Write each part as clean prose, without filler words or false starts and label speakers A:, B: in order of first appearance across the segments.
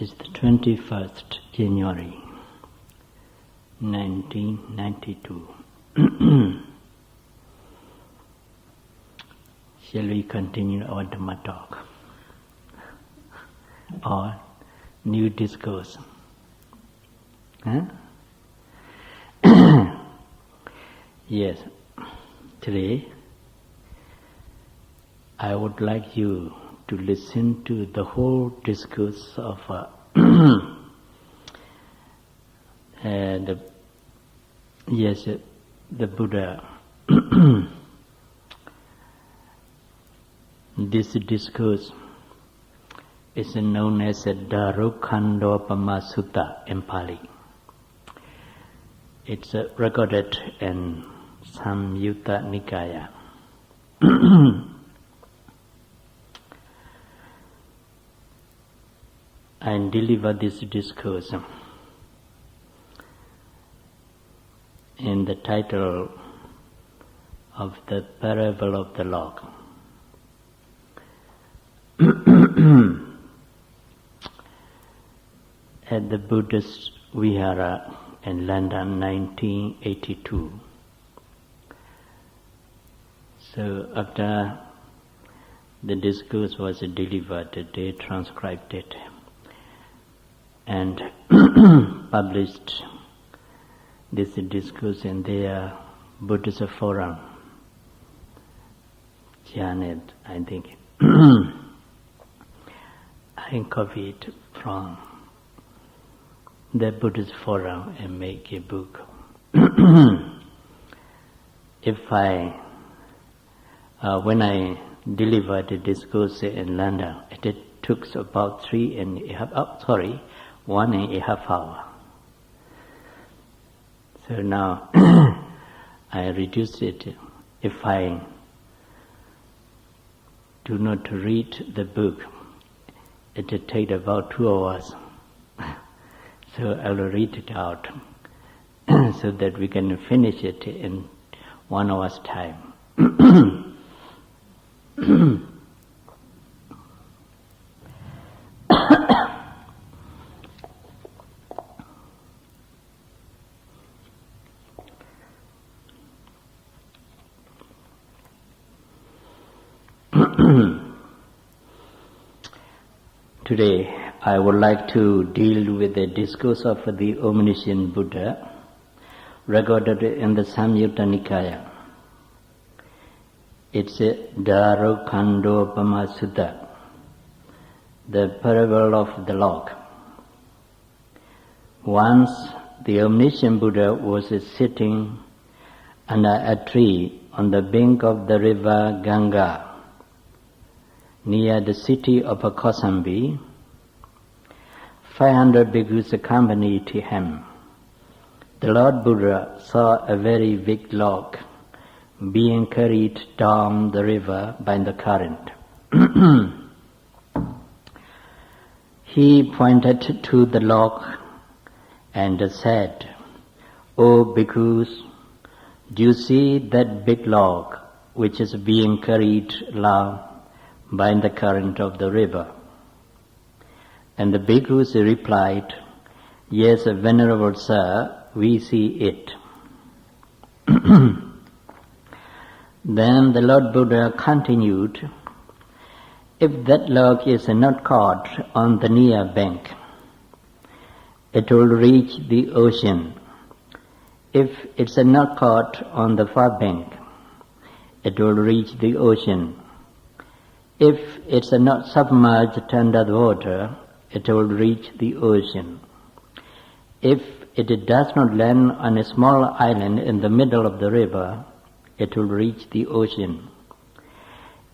A: is the 21st January 1992. Shall we continue our Dhamma talk or new discourse? Huh? Yes, today I would like you to listen to the whole discourse of the Buddha. This discourse is known as the Darukhandopama Sutta in Pali. It's recorded in Samyutta Nikaya. I deliver this discourse in the title of the Parable of the Log. At the Buddhist Vihara in London, 1982. So after the discourse was delivered, they transcribed it and published this discourse in their Buddhist forum channel, I think. I copied from the Buddhist forum and make a book. When I delivered the discourse in London, it took about 1.5 hours. So now I reduced it. If I do not read the book, it will take about 2 hours. So I will read it out so that we can finish it in 1 hour's time. Today, I would like to deal with the discourse of the omniscient Buddha recorded in the Samyutta Nikaya. It's a Darukhandopama Sutta, the parable of the log. Once the omniscient Buddha was sitting under a tree on the bank of the river Ganga, near the city of Kosambi. 500 bhikkhus accompanied him. The Lord Buddha saw a very big log being carried down the river by the current. He pointed to the log and said, "O bhikkhus, do you see that big log which is being carried along by the current of the river?" And the bhikkhus replied, "Yes, Venerable Sir, we see it." Then the Lord Buddha continued, "If that log is not caught on the near bank, it will reach the ocean. If it's not caught on the far bank, it will reach the ocean. If it's not submerged under the water, it will reach the ocean. If it does not land on a small island in the middle of the river, it will reach the ocean.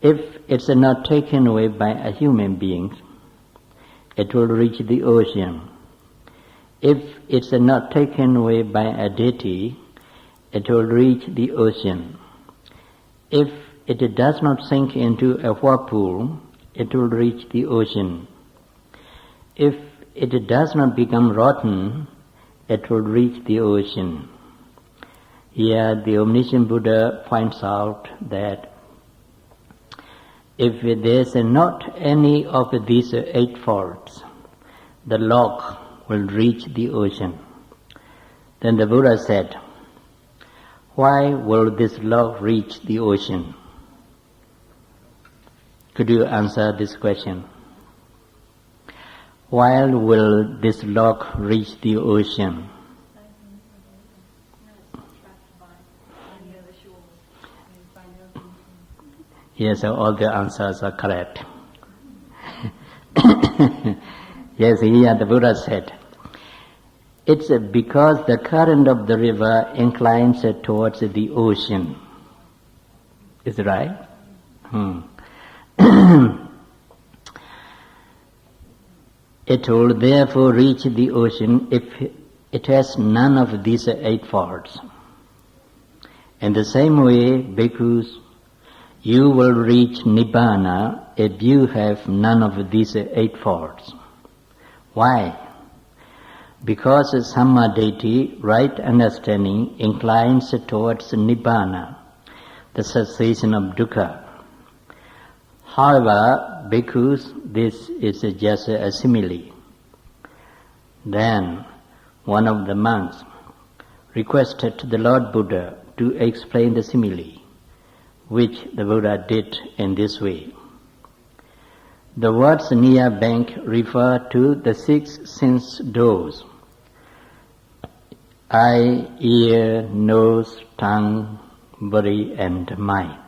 A: If it's not taken away by a human being, it will reach the ocean. If it's not taken away by a deity, it will reach the ocean. If it does not sink into a whirlpool, it will reach the ocean. If it does not become rotten, it will reach the ocean." Here the omniscient Buddha points out that if there is not any of these 8 faults, the log will reach the ocean. Then the Buddha said, why will this log reach the ocean? Could you answer this question? Why will this log reach the ocean? Yes, all the answers are correct. Yes, here the Buddha said, it's because the current of the river inclines towards the ocean. Is it right? It will therefore reach the ocean if it has none of these eightfolds. In the same way, bhikkhus, you will reach Nibbana if you have none of these eightfolds. Why? Because Sammaditi, right understanding, inclines towards Nibbana, the cessation of dukkha. However, bhikkhus, this is just a simile. Then one of the monks requested the Lord Buddha to explain the simile, which the Buddha did in this way. The words near bank refer to the 6 sense doors: eye, ear, nose, tongue, body, and mind.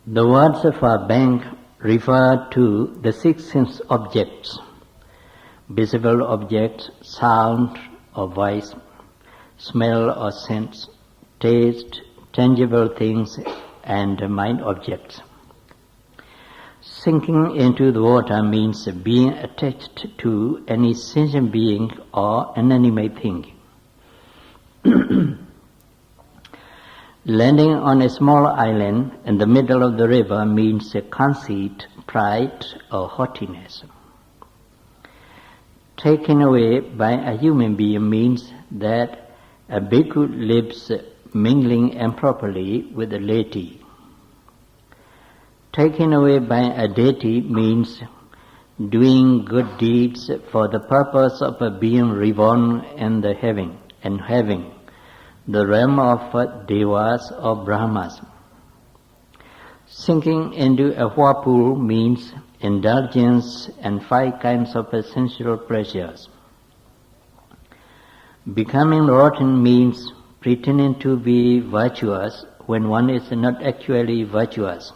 A: The words for bank refer to the 6 sense objects: visible objects, sound or voice, smell or sense, taste, tangible things, and mind objects. Sinking into the water means being attached to any sentient being or inanimate thing. Landing on a small island in the middle of the river means conceit, pride, or haughtiness. Taken away by a human being means that a bhikkhu lives mingling improperly with the laity. Taken away by a deity means doing good deeds for the purpose of being reborn in the heaven and having the realm of devas or brahmas. Sinking into a whirlpool means indulgence and 5 kinds of sensual pleasures. Becoming rotten means pretending to be virtuous when one is not actually virtuous.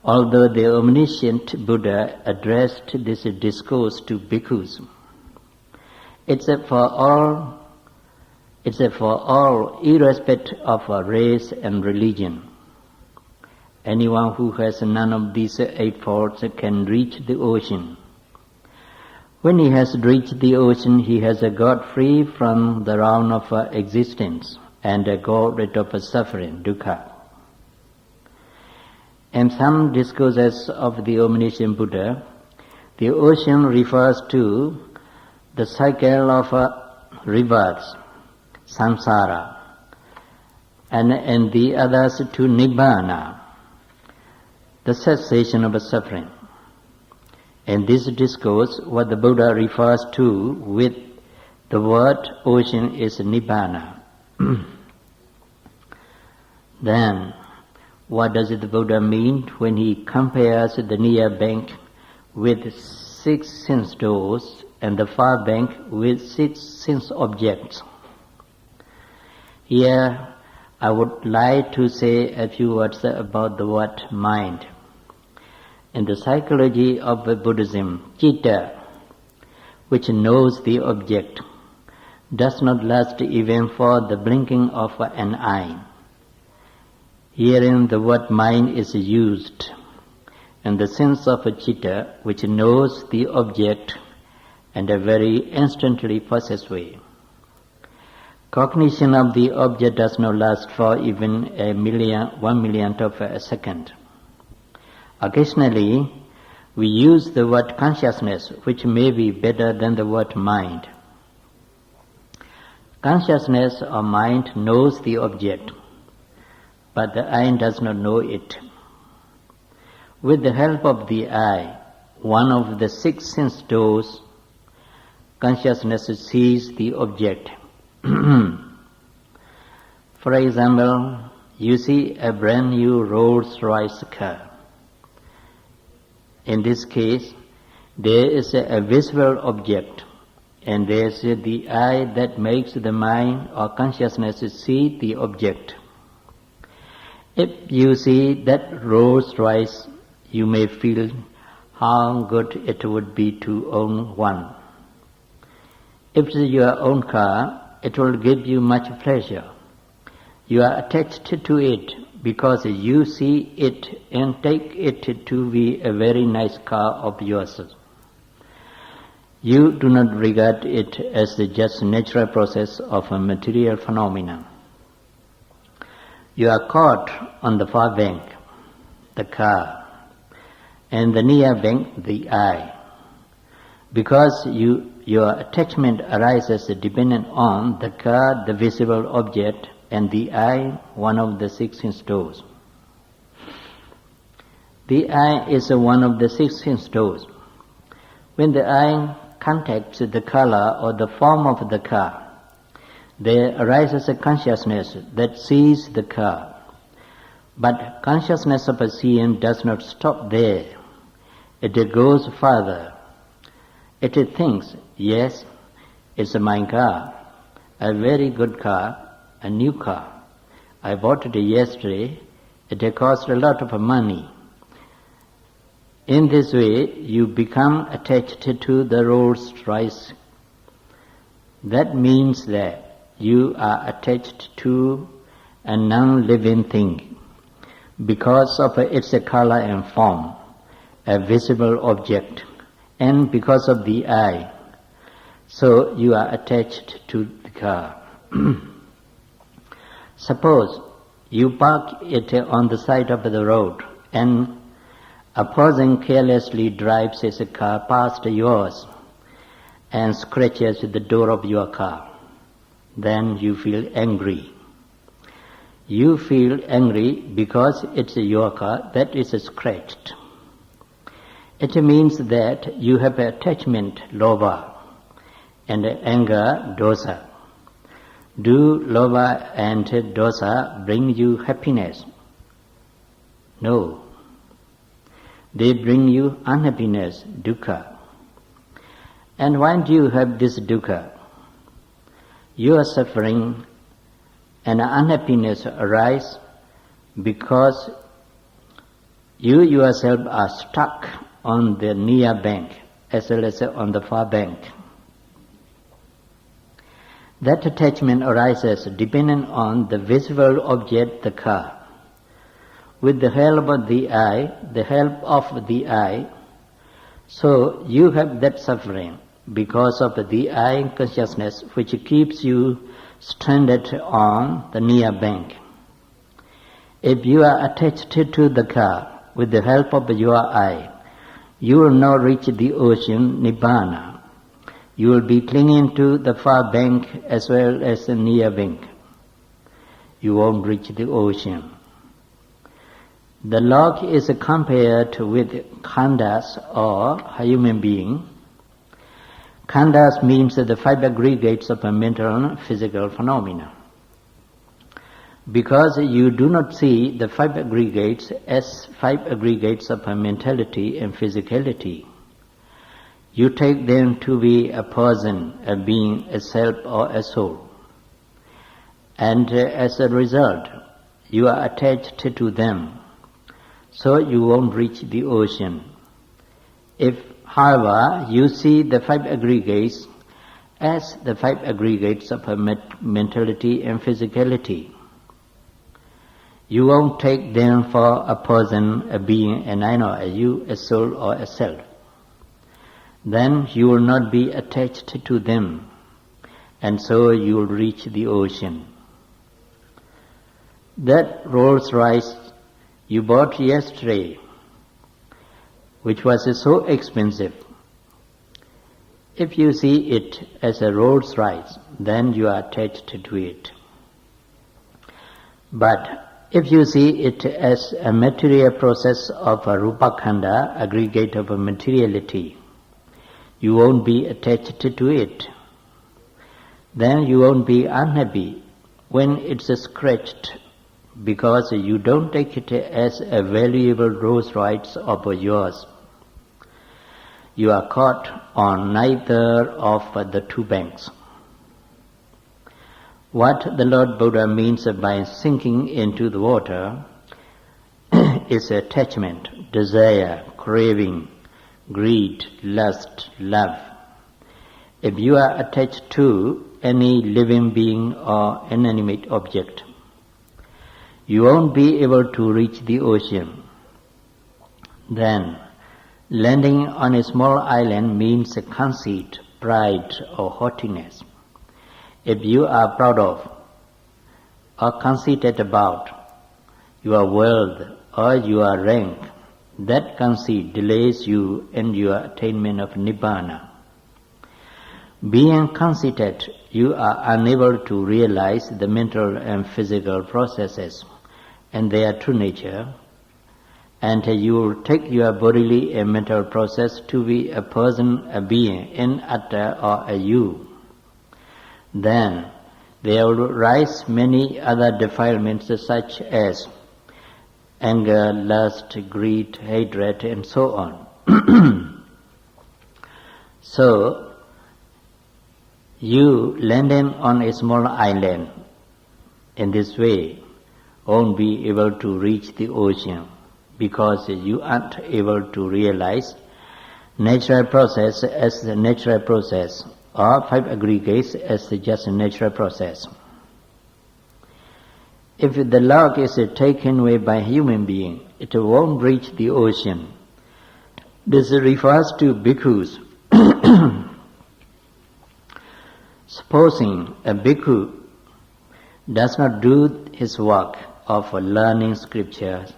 A: Although the omniscient Buddha addressed this discourse to bhikkhus, it's for all irrespective of race and religion. Anyone who has none of these eightfolds can reach the ocean. When he has reached the ocean, he has got free from the round of existence and got rid of suffering, dukkha. In some discourses of the omniscient Buddha, the ocean refers to the cycle of rebirths, samsara, and in the others to nibbana, the cessation of suffering. In this discourse, what the Buddha refers to with the word ocean is nibbana. Then, what does the Buddha mean when he compares the near bank with 6 sense doors and the far bank with 6 sense objects? Here, I would like to say a few words about the word mind. In the psychology of Buddhism, citta, which knows the object, does not last even for the blinking of an eye. Herein the word mind is used in the sense of a citta which knows the object in a very instantly process way. Cognition of the object does not last for even 1 millionth of a second. Occasionally, we use the word consciousness, which may be better than the word mind. Consciousness or mind knows the object, but the eye does not know it. With the help of the eye, one of the 6 sense doors, consciousness sees the object. For example, you see a brand new Rolls-Royce car. In this case, there is a visible object, and there is the eye that makes the mind or consciousness see the object. If you see that Rolls-Royce, you may feel how good it would be to own one. If it's your own car, it will give you much pleasure. You are attached to it because you see it and take it to be a very nice car of yours. You do not regard it as the just natural process of a material phenomenon. You are caught on the far bank, the car, and the near bank, the eye. Because your attachment arises dependent on the car, the visible object, and the eye, one of the 6 sense doors. The eye is one of the 6 sense doors. When the eye contacts the color or the form of the car, there arises a consciousness that sees the car. But consciousness of a seeing does not stop there. It goes further. It thinks, yes, it's my car, a very good car, a new car. I bought it yesterday. It cost a lot of money. In this way, you become attached to the Rolls-Royce. That means that you are attached to a non-living thing because of its color and form, a visible object, and because of the eye. So you are attached to the car. Suppose you park it on the side of the road and a person carelessly drives his car past yours and scratches the door of your car. Then you feel angry. You feel angry because it's your car that is scratched. It means that you have attachment, lobha, and anger, dosa. Do lobha and dosa bring you happiness? No. They bring you unhappiness, dukkha. And why do you have this dukkha? You are suffering and unhappiness arise because you yourself are stuck on the near bank as well as on the far bank. That attachment arises dependent on the visible object, the car. With the help of the eye, so you have that suffering because of the eye consciousness which keeps you stranded on the near bank. If you are attached to the car with the help of your eye, you will not reach the ocean, Nibbana. You will be clinging to the far bank as well as the near bank. You won't reach the ocean. The log is compared with khandas or human being. Khandas means the 5 aggregates of a mental and physical phenomena. Because you do not see the 5 aggregates as 5 aggregates of a mentality and physicality, you take them to be a person, a being, a self or a soul. And as a result, you are attached to them, so you won't reach the ocean. If, however, you see the 5 aggregates as the 5 aggregates of a mentality and physicality, you won't take them for a person, a being, and I know, a you, a soul, or a self. Then you will not be attached to them, and so you will reach the ocean. That Rolls-Royce you bought yesterday, which was so expensive, if you see it as a Rolls-Royce, then you are attached to it. But if you see it as a material process of a rupakkhanda, aggregate of a materiality, you won't be attached to it. Then you won't be unhappy when it's scratched, because you don't take it as a valuable Rolls Royce of yours. You are caught on neither of the two banks. What the Lord Buddha means by sinking into the water is attachment, desire, craving, greed, lust, love. If you are attached to any living being or inanimate object, you won't be able to reach the ocean. Then, landing on a small island means conceit, pride, or haughtiness. If you are proud of or conceited about your wealth or your rank, that conceit delays you in your attainment of Nibbana. Being conceited, you are unable to realize the mental and physical processes and their true nature, and you will take your bodily and mental process to be a person, a being, an atta or a you. Then there will rise many other defilements such as anger, lust, greed, hatred, and so on. So, you landing on a small island in this way won't be able to reach the ocean, because you aren't able to realize natural process as the natural process, or five aggregates as just a natural process. If the log is taken away by a human being, it won't reach the ocean. This refers to bhikkhus. Supposing a bhikkhu does not do his work of learning scriptures,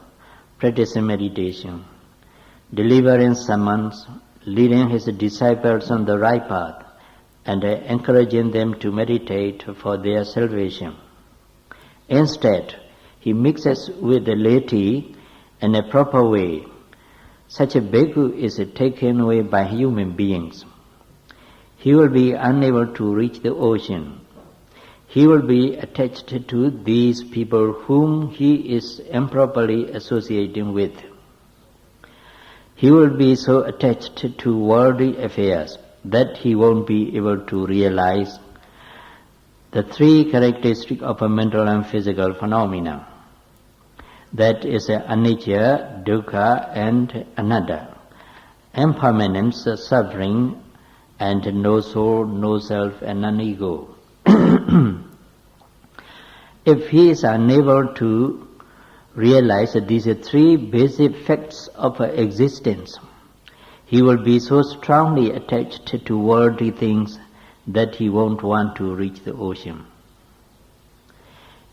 A: practicing meditation, delivering sermons, leading his disciples on the right path, and encouraging them to meditate for their salvation. Instead, he mixes with the laity in a proper way. Such a bhikkhu is taken away by human beings. He will be unable to reach the ocean. He will be attached to these people whom he is improperly associating with. He will be so attached to worldly affairs that he won't be able to realize the three characteristics of a mental and physical phenomena. That is anicca, dukkha, and anatta. Impermanence, suffering, and no soul, no self, and none ego. If he is unable to realize these three basic facts of existence, he will be so strongly attached to worldly things that he won't want to reach the ocean.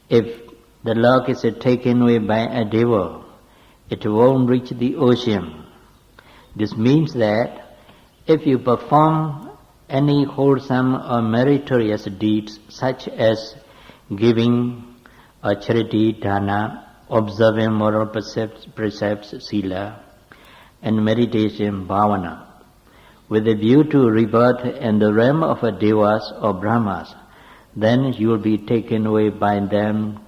A: If the log is taken away by a deva, it won't reach the ocean. This means that if you perform any wholesome or meritorious deeds such as giving or charity, dana, observing moral precepts, sila, and meditation, bhavana, with a view to rebirth in the realm of devas or brahmas, then you will be taken away by them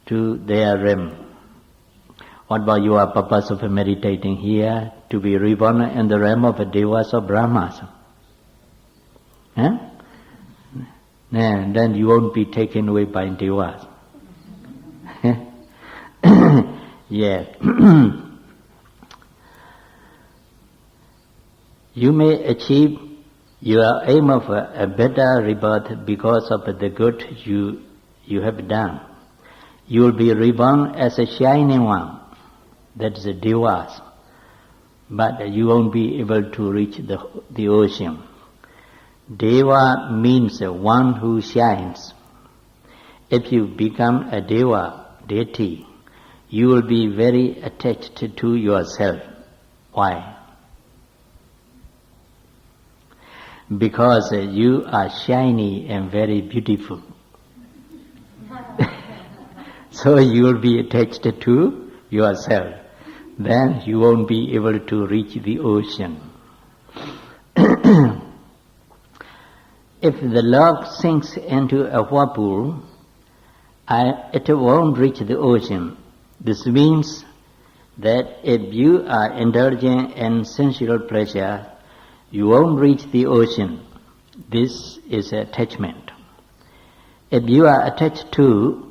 A: to their realm. What about your purpose of meditating here? To be reborn in the realm of devas or brahmas. Huh? Then you won't be taken away by devas. Yes. You may achieve your aim of a better rebirth because of the good you have done. You will be reborn as a shining one, that is a devas, but you won't be able to reach the ocean. Deva means one who shines. If you become a deva, deity, you will be very attached to yourself. Why? Because you are shiny and very beautiful. So you will be attached to yourself. Then you won't be able to reach the ocean. If the log sinks into a whirlpool, it won't reach the ocean. This means that if you are indulging in sensual pleasure, you won't reach the ocean. This is attachment. If you are attached to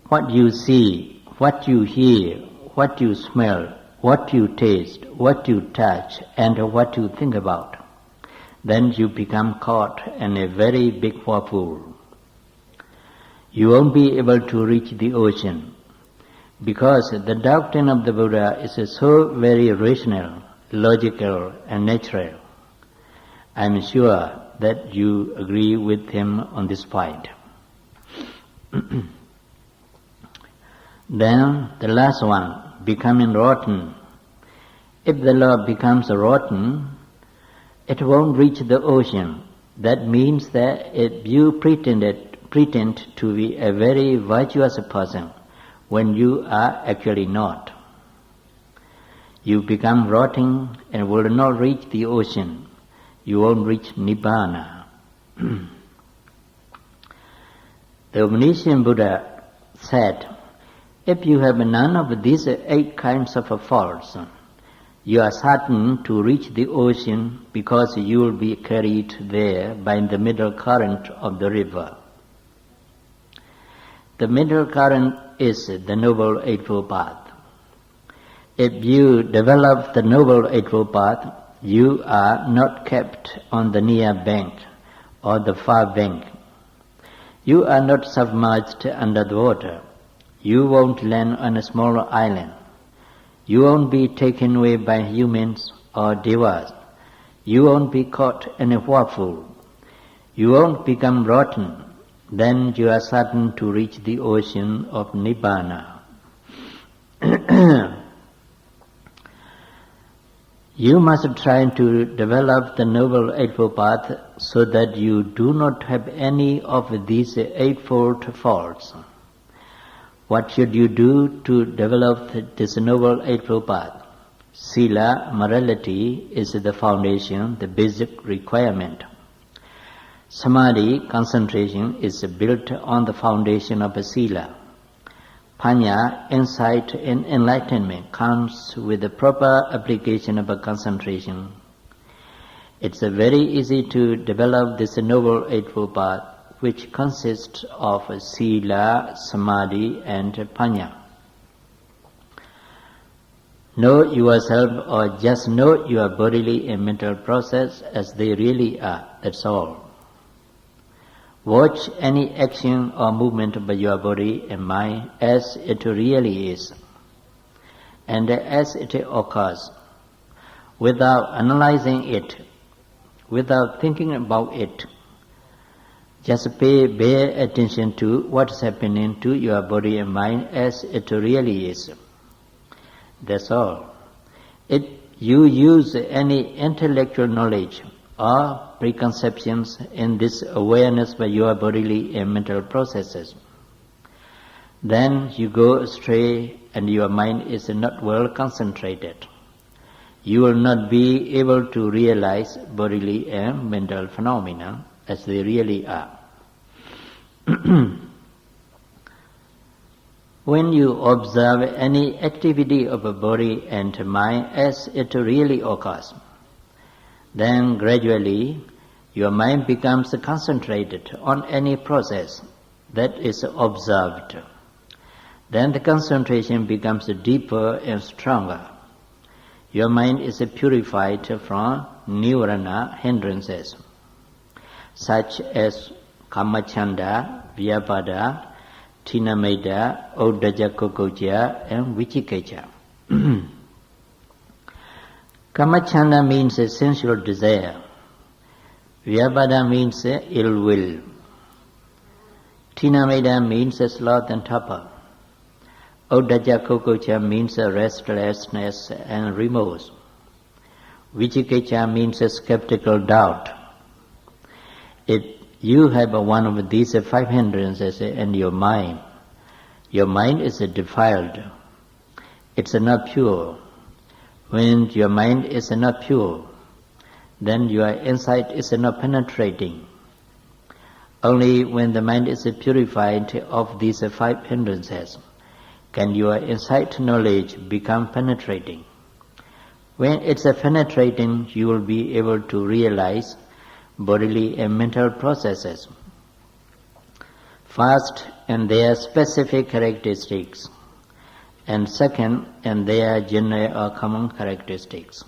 A: what you see, what you hear, what you smell, what you taste, what you touch, and what you think about, then you become caught in a very big whirlpool. You won't be able to reach the ocean, because the doctrine of the Buddha is so very rational, logical, and natural. I am sure that you agree with him on this point. Then the last one, becoming rotten. If the law becomes rotten, it won't reach the ocean. That means that if you pretend to be a very virtuous person when you are actually not, you become rotting and will not reach the ocean. You won't reach Nibbana. The omniscient Buddha said, if you have none of these 8 kinds of faults, you are certain to reach the ocean, because you will be carried there by the middle current of the river. The middle current is the Noble Eightfold Path. If you develop the Noble Eightfold Path, you are not kept on the near bank or the far bank. You are not submerged under the water. You won't land on a small island. You won't be taken away by humans or devas. You won't be caught in a whirlpool. You won't become rotten. Then you are certain to reach the ocean of Nibbana. You must try to develop the Noble Eightfold Path so that you do not have any of these eightfold faults. What should you do to develop this Noble Eightfold Path? Sila, morality, is the foundation, the basic requirement. Samadhi, concentration, is built on the foundation of a Sila. Panya, insight and enlightenment, comes with the proper application of a concentration. It's very easy to develop this Noble Eightfold Path, which consists of Sila, Samadhi, and Panya. Know yourself, or just know your bodily and mental process as they really are, that's all. Watch any action or movement of your body and mind as it really is, and as it occurs, without analyzing it, without thinking about it. Just pay bare attention to what's happening to your body and mind as it really is. That's all. If you use any intellectual knowledge or preconceptions in this awareness by your bodily and mental processes, then you go astray and your mind is not well concentrated. You will not be able to realize bodily and mental phenomena as they really are. When you observe any activity of a body and mind as it really occurs, then gradually your mind becomes concentrated on any process that is observed. Then the concentration becomes deeper and stronger. Your mind is purified from nirvana hindrances, such as kamachanda, vyapada, tinameda, oddaja kokoja, and vichikecha. Kamachanda means a sensual desire. Vyapada means ill will. Tinameda means sloth and torpor. Oddaja kokocha means restlessness and remorse. Vichikecha means skeptical doubt. If you have one of these 5 hindrances in your mind, your mind is defiled. It's not pure. When your mind is not pure, then your insight is not penetrating. Only when the mind is purified of these 5 hindrances can your insight knowledge become penetrating. When it's penetrating, you will be able to realize bodily and mental processes. First, in their specific characteristics, and second, in their general or common characteristics.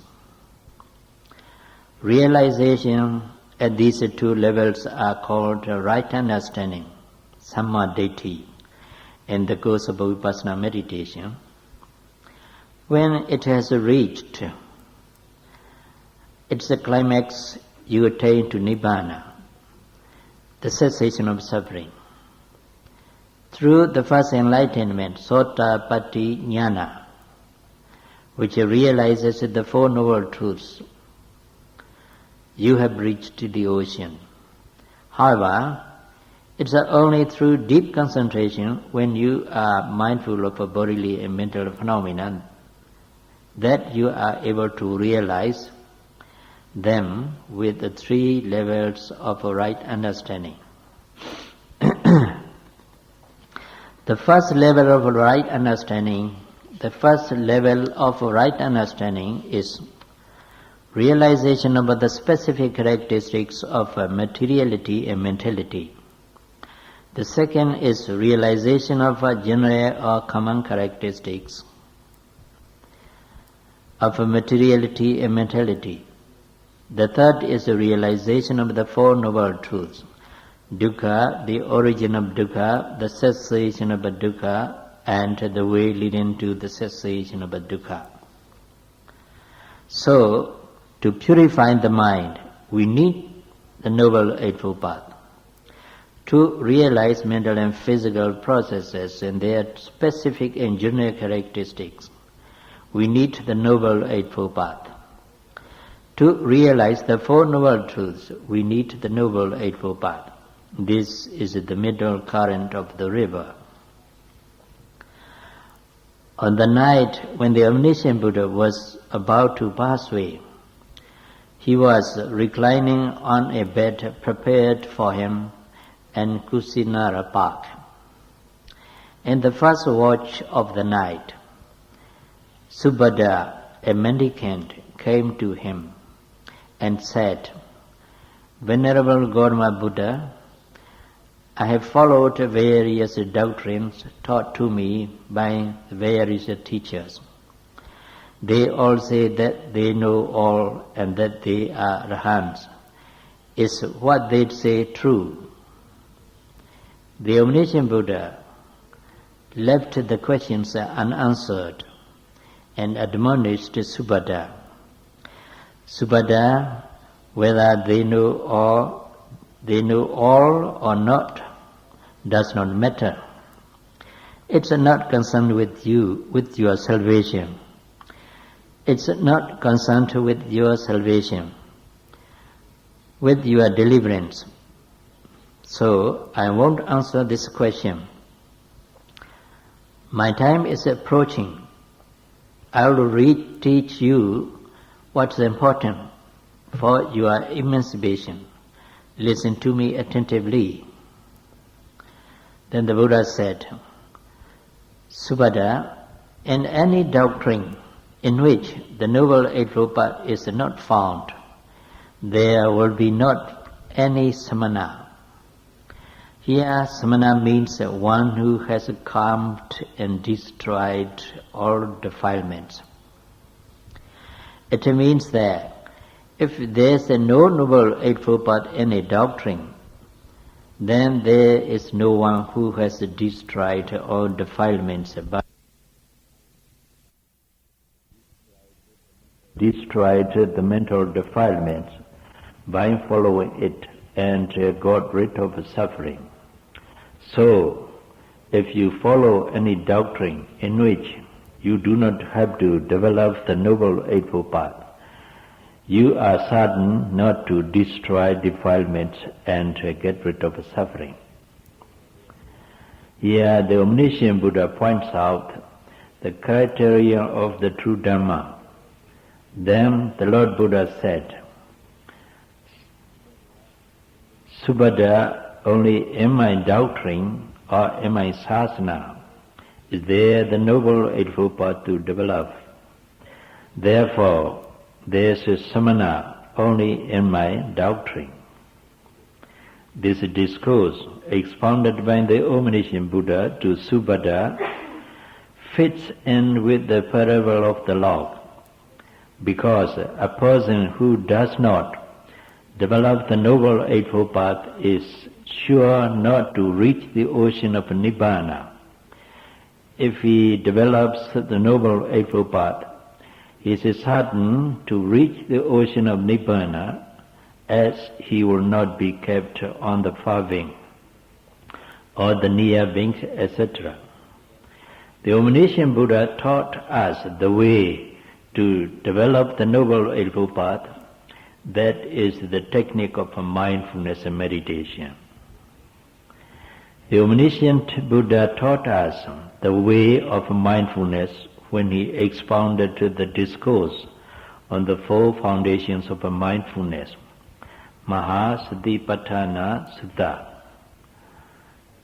A: Realization at these 2 levels are called right understanding, samadhi, in the course of vipassana meditation. When it has reached its climax, you attain to nibbana, the cessation of suffering. Through the first enlightenment, Sotapatti Jnana, which realizes the 4 noble truths, you have reached the ocean. However, it's only through deep concentration, when you are mindful of a bodily and mental phenomenon, that you are able to realize them with the 3 levels of right understanding. The first level of right understanding is realization of the specific characteristics of materiality and mentality. The second is realization of general or common characteristics of materiality and mentality. The third is the realization of the 4 noble truths: dukkha, the origin of dukkha, the cessation of dukkha, and the way leading to the cessation of dukkha. So, to purify the mind, we need the Noble Eightfold Path. To realize mental and physical processes and their specific and general characteristics, we need the Noble Eightfold Path. To realize the 4 noble truths, we need the Noble Eightfold Path. This is the middle current of the river. On the night when the omniscient Buddha was about to pass away, he was reclining on a bed prepared for him in Kusinara Park. In the first watch of the night, Subhadra, a mendicant, came to him and said, "Venerable Gautama Buddha, I have followed various doctrines taught to me by various teachers. They all say that they know all and that they are Arahants. Is what they say true?" The omniscient Buddha left the questions unanswered and admonished Subhadra. "Subhadra, whether they know all or not does not matter. It's not concerned with you, with your salvation. It's not concerned with your salvation, with your deliverance. So I won't answer this question. My time is approaching. I will teach you what's important for your emancipation. Listen to me attentively." Then the Buddha said, "Subhadra, in any doctrine in which the Noble Eightfold Path is not found, there will be not any samana." Here, samana means one who has calmed and destroyed all defilements. It means that if there is no Noble Eightfold Path in a doctrine, then there is no one who has destroyed all defilements but destroyed the mental defilements by following it and got rid of suffering. So, if you follow any doctrine in which you do not have to develop the Noble Eightfold Path, you are certain not to destroy defilements and get rid of suffering. Here the omniscient Buddha points out the criteria of the true Dhamma. Then the Lord Buddha said, Subhadra, only in my doctrine or in my sasana is there the Noble Eightfold Path to develop. Therefore, there is samana only in my doctrine. This discourse, expounded by the omniscient Buddha to Subhadra, fits in with the parable of the log, because a person who does not develop the Noble Eightfold Path is sure not to reach the ocean of Nibbana. If he develops the Noble Eightfold Path, he is certain to reach the ocean of Nibbana, as he will not be kept on the far bank or the near bank, etc. The omniscient Buddha taught us the way to develop the Noble Eightfold Path. That is the technique of mindfulness and meditation. The omniscient Buddha taught us the way of mindfulness when he expounded the discourse on the four foundations of mindfulness, Mahasatipatthana Sutta.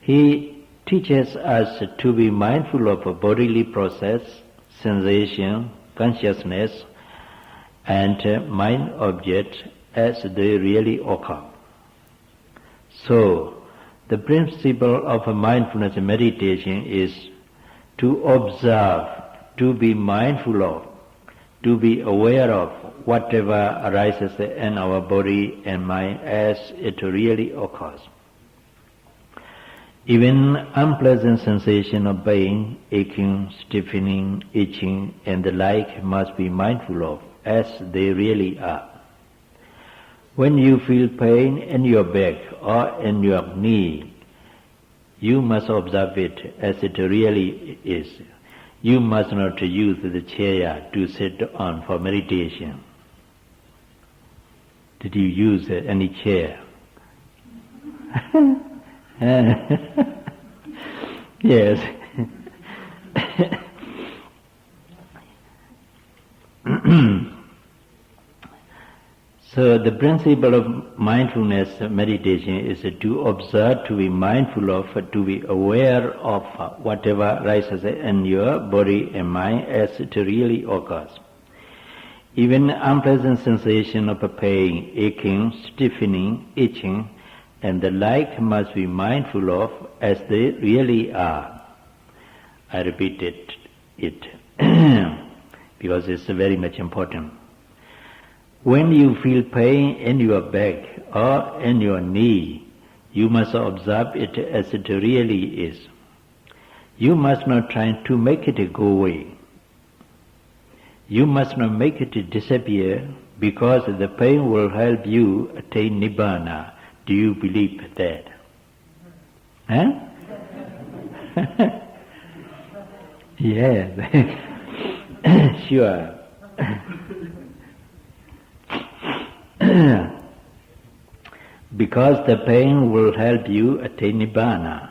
A: He teaches us to be mindful of a bodily process, sensation, consciousness, and mind objects as they really occur. So, the principle of mindfulness meditation is to observe, to be mindful of, to be aware of whatever arises in our body and mind as it really occurs. Even unpleasant sensation of pain, aching, stiffening, itching, and the like must be mindful of as they really are. When you feel pain in your back or in your knee, you must observe it as it really is. You must not use the chair to sit on for meditation. Did you use any chair? Yes. So the principle of mindfulness meditation is to observe, to be mindful of, to be aware of whatever rises in your body and mind as it really occurs. Even unpleasant sensation of pain, aching, stiffening, itching, and the like must be mindful of as they really are. I repeated it because it's very much important. When you feel pain in your back or in your knee, you must observe it as it really is. You must not try to make it go away. You must not make it disappear, because the pain will help you attain Nibbana. Do you believe that? Huh? Yes. Sure. Because the pain will help you attain Nibbana.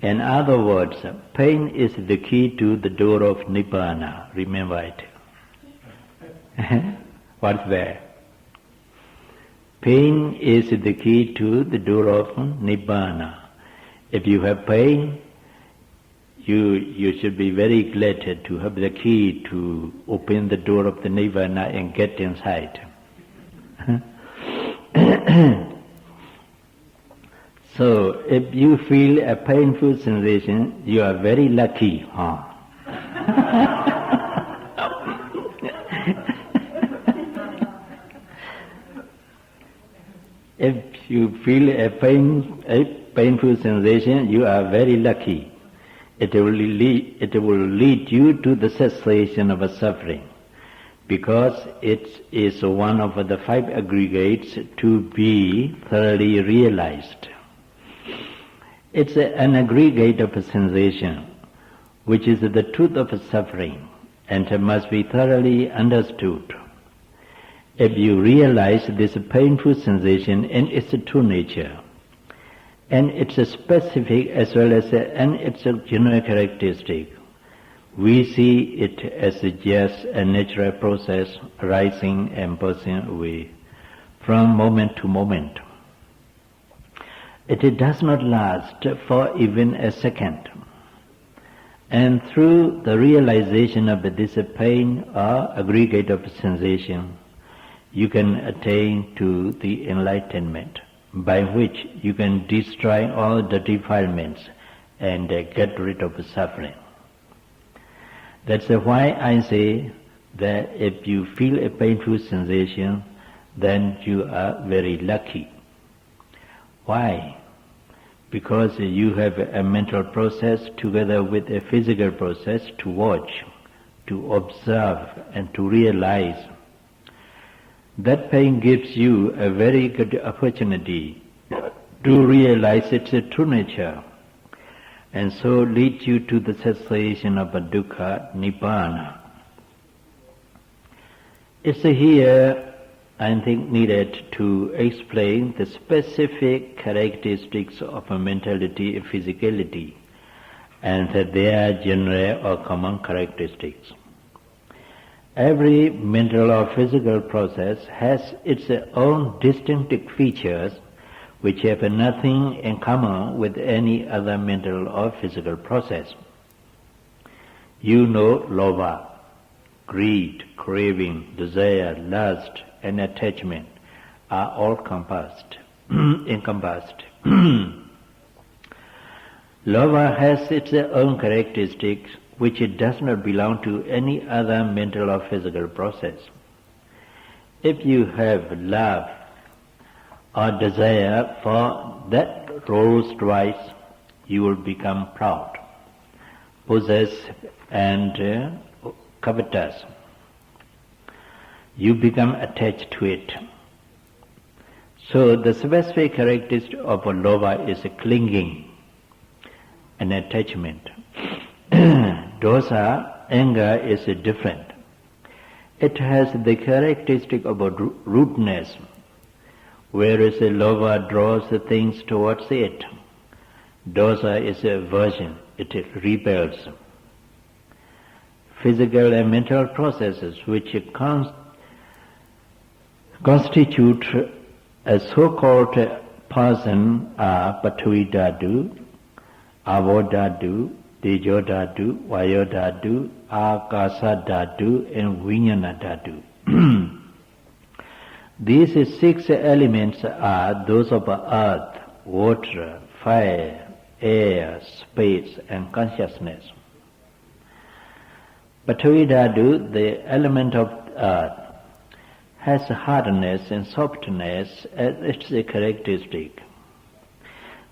A: In other words, pain is the key to the door of Nibbana. Remember it. What's that? Pain is the key to the door of Nibbana. If you have pain, you should be very glad to have the key to open the door of the Nibbana and get inside. So, if you feel a painful sensation, you are very lucky. Huh? If you feel a painful sensation, you are very lucky. It will lead you to the cessation of suffering, because it is one of the five aggregates to be thoroughly realized. It's an aggregate of sensation, which is the truth of suffering, and must be thoroughly understood. If you realize this painful sensation in its true nature, and it's a specific as well as and it's a general characteristic. We see it as just a natural process rising and passing away from moment to moment. It does not last for even a second. And through the realization of this pain or aggregate of sensation, you can attain to the enlightenment, by which you can destroy all the defilements and get rid of suffering. That's why I say that if you feel a painful sensation, then you are very lucky. Why? Because you have a mental process together with a physical process to watch, to observe, and to realize. That pain gives you a very good opportunity to realize its true nature, and so leads you to the cessation of dukkha, nibbana. It's here, I think, needed to explain the specific characteristics of a mentality and physicality, and their general or common characteristics. Every mental or physical process has its own distinctive features which have nothing in common with any other mental or physical process. You know, lobha, greed, craving, desire, lust, and attachment are all encompassed. Lobha has its own characteristics which it does not belong to any other mental or physical process. If you have love or desire for that Rolls Royce, you will become proud, possessive, and covetous. You become attached to it. So the specific characteristic of a lobha is a clinging, an attachment. Dosa, anger, is different. It has the characteristic of a rootness, whereas a lobha draws the things towards it. Dosa is aversion, it repels. Physical and mental processes which constitute a so-called person are Paṭhavi dhātu, Āpo dhātu, Tejo dhātu, Vayo dhātu, Ākasa dhātu, and Vijñāna dhātu. These 6 elements are those of earth, water, fire, air, space, and consciousness. Paṭhavi dhātu, the element of earth, has hardness and softness as its characteristic.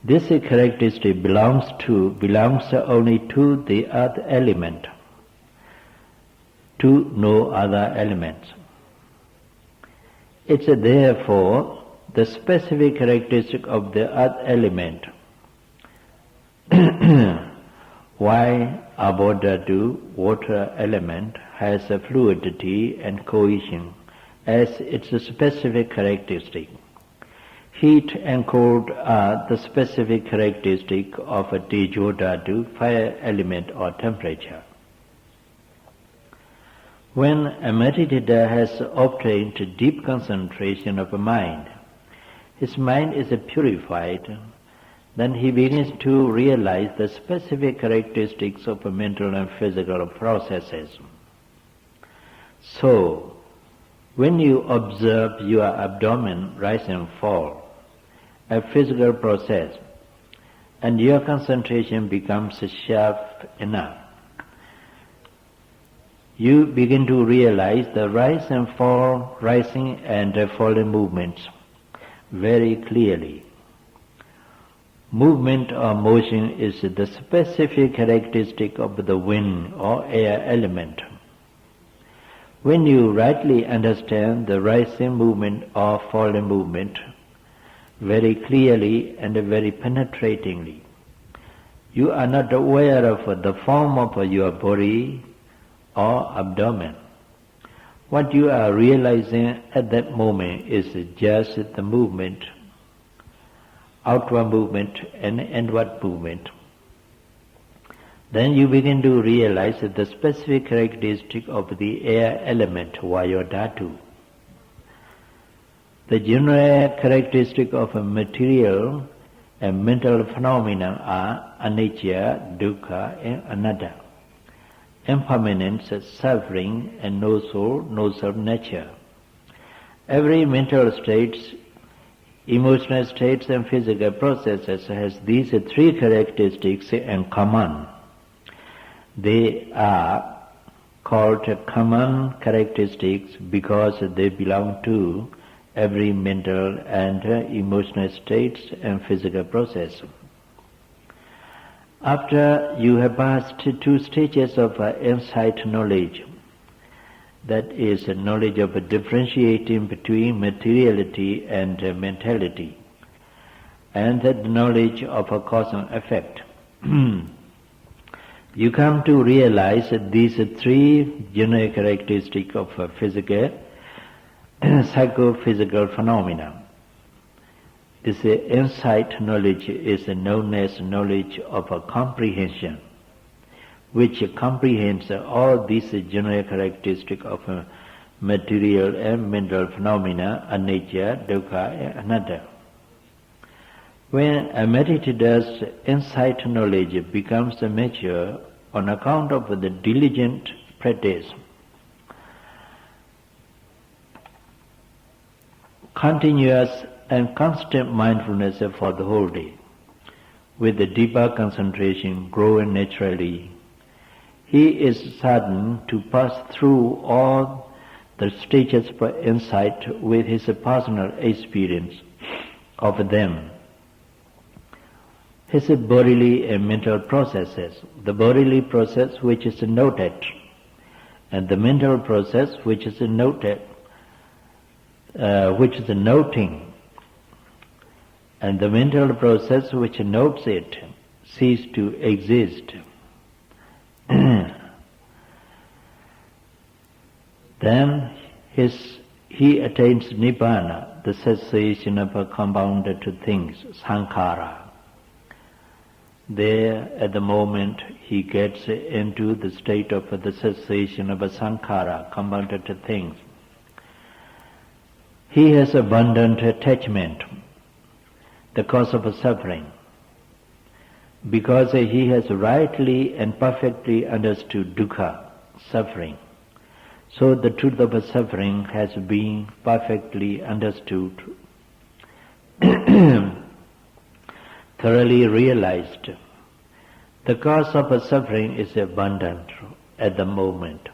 A: This characteristic belongs only to the earth element, to no other elements. It's therefore the specific characteristic of the earth element. Why Āpo dhātu, water element, has a fluidity and cohesion as its specific characteristic. Heat and cold are the specific characteristic of a Tejo dhātu, fire element or temperature. When a meditator has obtained deep concentration of a mind, his mind is purified, then he begins to realize the specific characteristics of mental and physical processes. So, when you observe your abdomen rise and fall, a physical process, and your concentration becomes sharp enough, you begin to realize the rise and fall, rising and falling movements very clearly. Movement or motion is the specific characteristic of the wind or air element. When you rightly understand the rising movement or falling movement very clearly and very penetratingly, you are not aware of the form of your body or abdomen. What you are realizing at that moment is just the movement outward movement and inward movement. Then you begin to realize the specific characteristic of the air element, Vayo Dhatu. The general characteristic of a material and mental phenomena are anicca, dukkha, and anatta. Impermanence, suffering, and no soul, no self-nature. Every mental state, emotional states, and physical processes has these three characteristics in common. They are called common characteristics because they belong to every mental and emotional states and physical process. After you have passed two stages of insight knowledge, that is knowledge of differentiating between materiality and mentality, and the knowledge of a cause and effect, you come to realize these three general characteristics of physical psychophysical phenomena. This insight knowledge is known as knowledge of a comprehension, which comprehends all these general characteristics of material and mental phenomena, anicca, dukkha, and anatta. When a meditator's insight knowledge becomes mature on account of the diligent practice, continuous and constant mindfulness for the whole day, with the deeper concentration growing naturally, he is certain to pass through all the stages of insight with his personal experience of them. His bodily and mental processes, the bodily process which is noted, and the mental process which is noted, which is noting, and the mental process which notes it, cease to exist. Then he attains Nibbana, the cessation of compounded things, sankhara. There, at the moment, he gets into the state of the cessation of sankhara, compounded things. He has abundant attachment, the cause of suffering, because he has rightly and perfectly understood dukkha, suffering. So the truth of suffering has been perfectly understood, thoroughly realized. The cause of suffering is abundant at the moment.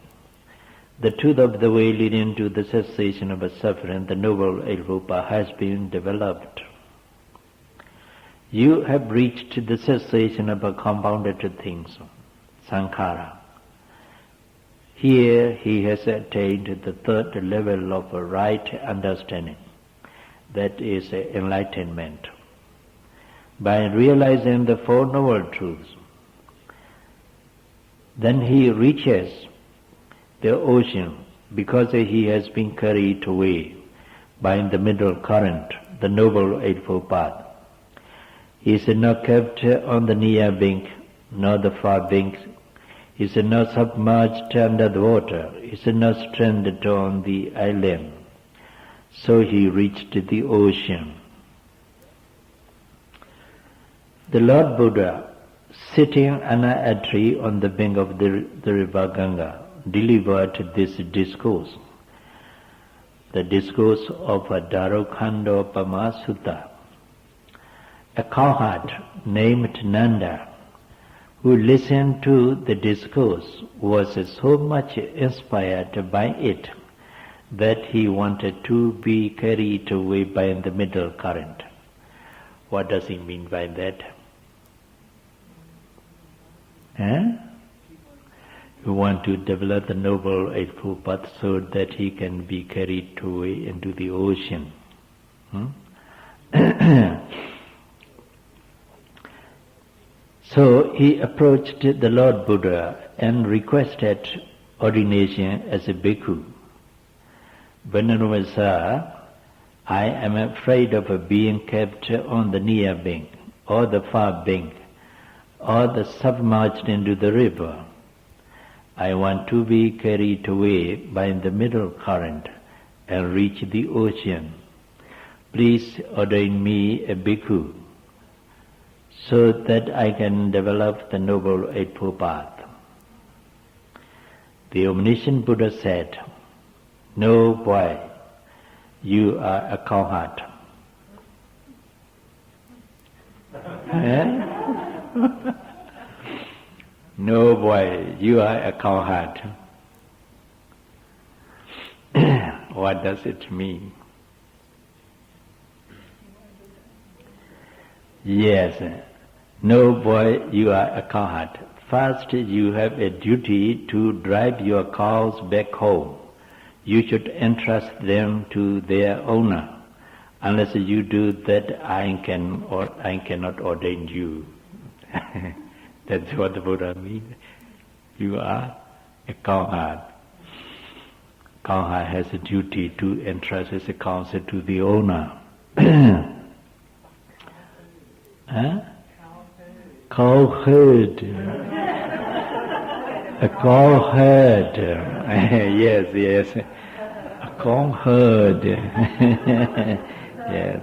A: The truth of the way leading to the cessation of suffering, the Noble Eightfold Path, has been developed. You have reached the cessation of compounded things, sankhara. Here he has attained the third level of right understanding, that is enlightenment. By realizing the Four Noble Truths, then he reaches the ocean, because he has been carried away by the middle current, the Noble Eightfold Path. He is not kept on the near bank, nor the far bank. He is not submerged under the water. He is not stranded on the island. So he reached the ocean. The Lord Buddha, sitting under a tree on the bank of the river Ganga, delivered this discourse, the discourse of Darukhandopama Sutta. A cowherd named Nanda, who listened to the discourse, was so much inspired by it that he wanted to be carried away by the middle current. What does he mean by that? You want to develop the Noble Eightfold Path so that he can be carried away into the ocean. So he approached the Lord Buddha and requested ordination as a bhikkhu. Venerable Sir, I am afraid of being kept on the near bank, or the far bank, or the submerged into the river. I want to be carried away by the middle current and reach the ocean. Please ordain me a bhikkhu so that I can develop the Noble Eightfold Path. The omniscient Buddha said, "No, boy, you are a cowherd." No, boy, you are a cowherd. What does it mean? Yes, no, boy, you are a cowherd. First, you have a duty to drive your cows back home. You should entrust them to their owner. Unless you do that, I cannot ordain you. That's what the Buddha means. You are a cowherd. Cowherd has a duty to entrust his cows to the owner. Huh? Cowherd. A cowherd. Yes. A cowherd. Yes.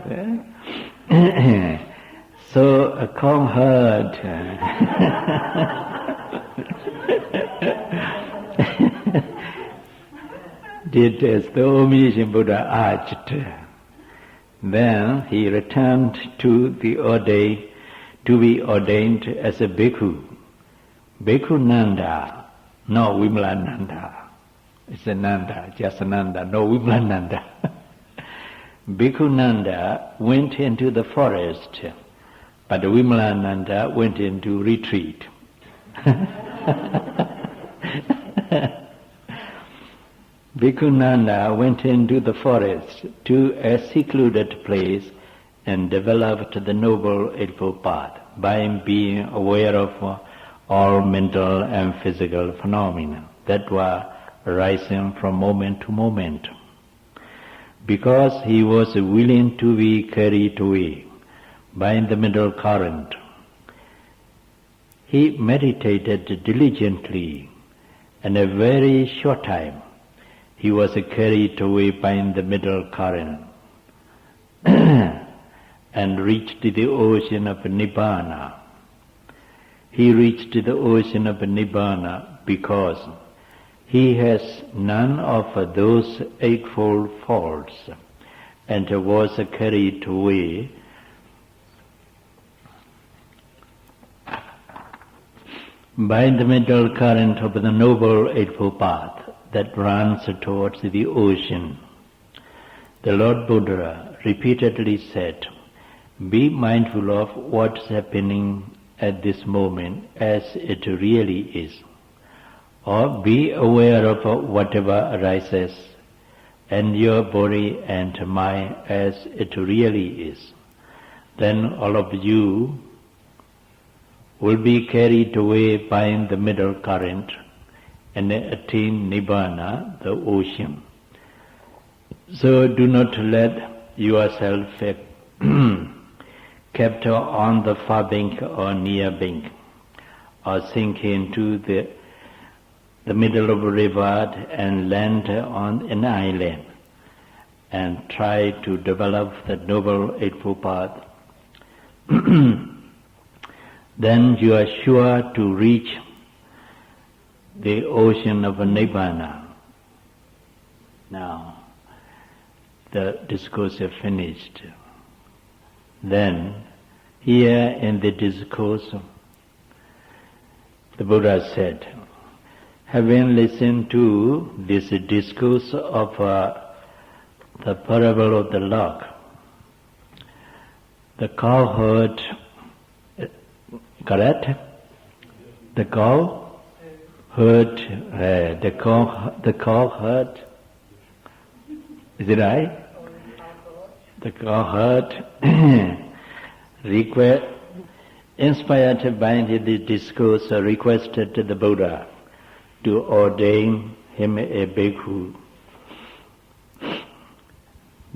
A: So a cowherd did as the omniscient Buddha asked. Then he returned to be ordained as a bhikkhu. Bhikkhu Nanda, no Vimalananda. It's a Nanda, just Nanda, no Vimalananda. Bhikkhu Nanda went into the forest, but Vimalananda went into retreat. Bhikkhu Nanda went into the forest to a secluded place and developed the Noble Eightfold Path by being aware of all mental and physical phenomena that were arising from moment to moment. Because he was willing to be carried away by the middle current, he meditated diligently. In a very short time, he was carried away by the middle current and reached the ocean of Nibbana. He reached the ocean of Nibbana because he has none of those eightfold faults and was carried away by the middle current of the Noble Eightfold Path that runs towards the ocean. The Lord Buddha repeatedly said, "Be mindful of what's happening at this moment as it really is, or be aware of whatever arises in your body and mind as it really is. Then all of you will be carried away by the middle current and attain Nibbana, the ocean. So do not let yourself kept on the far bank or near bank, or sink into the middle of a river and land on an island and try to develop the Noble Eightfold Path. Then you are sure to reach the ocean of Nibbana." Now, the discourse is finished. Then, here in the discourse, the Buddha said, having listened to this discourse of the parable of the log, the cowherd, correct? The cow herd, the cow herd, is it right? The cow herd inspired by the discourse, requested the Buddha to ordain him a bhikkhu.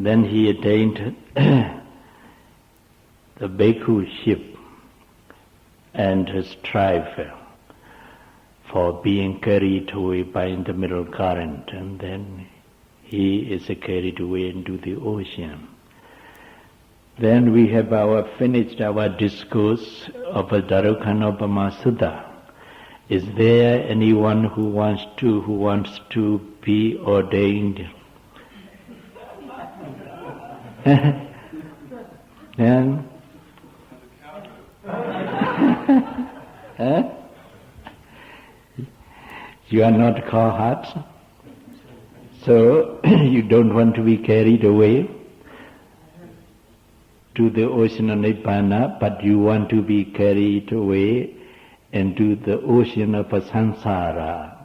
B: Then he attained the bhikkhушip and strive for being carried away by the middle current, and then he is carried away into the ocean. Then we have finished our discourse of Dharukanopama Sutta. Is there anyone who wants to be ordained? And you are not cowherds, so you don't want to be carried away to the ocean of Nibbana, but you want to be carried away into the ocean of samsara,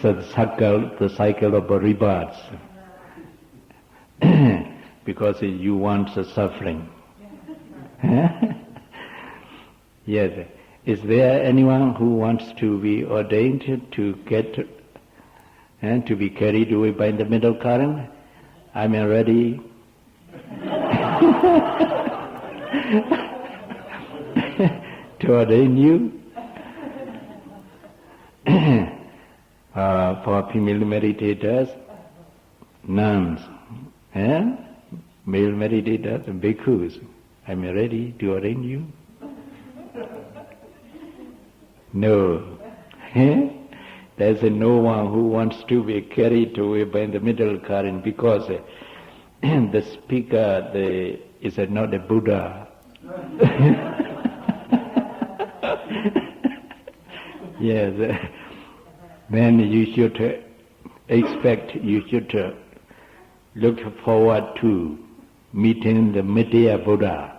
B: so the cycle of rebirths, because you want the suffering. Yes. Is there anyone who wants to be ordained to get and to be carried away by the middle current? I'm ready. To ordain you. For female meditators, nuns, male meditators, bhikkhus. I'm ready to ordain you. No. There's no one who wants to be carried away by the middle current, because the speaker is not a Buddha. Yes. Then you should look forward to meeting the Medaya Buddha,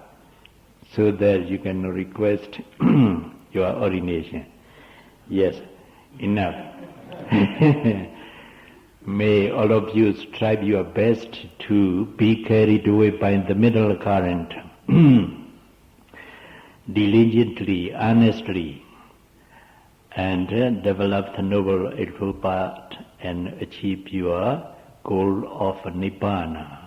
B: so that you can request your ordination. Yes, enough. May all of you strive your best to be carried away by the middle current, diligently, honestly, and develop the noble eightfold path and achieve your goal of Nibbana.